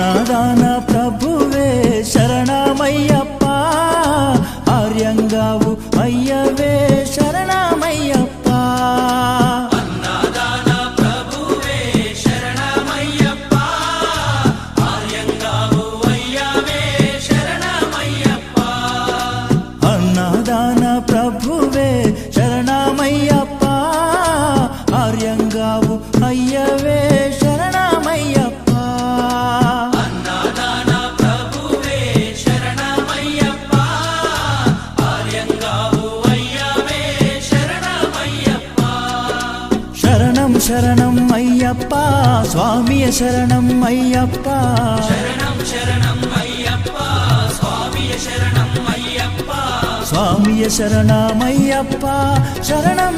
అన్నదాన ప్రభువే శరణమయ్యప్ప, ఆర్యంగావు అయ్యవే శరణమయ్యప్ప. అన్నదాన ప్రభువే శరణమయ్యప్ప, ఆర్యంగావు అయ్యవే శరణమయ్యప్ప. అన్నదాన ప్రభువే శరణమయ్యప్ప, ఆర్యంగావు అయ్యవే శరణమయ్యప్ప. అన్నదాన ప్రభువే శరణమయ్యప్ప, ఆర్యంగావు అయ్యవే శరణమయ్యప్ప. శరణం శరణం అయ్యప్ప, స్వామియ శరణం అయ్యప్ప. శరణం శరణం అయ్యప్ప, స్వామియ శరణం అయ్యప్ప. స్వామియ శరణమయ్యప్ప, శరణం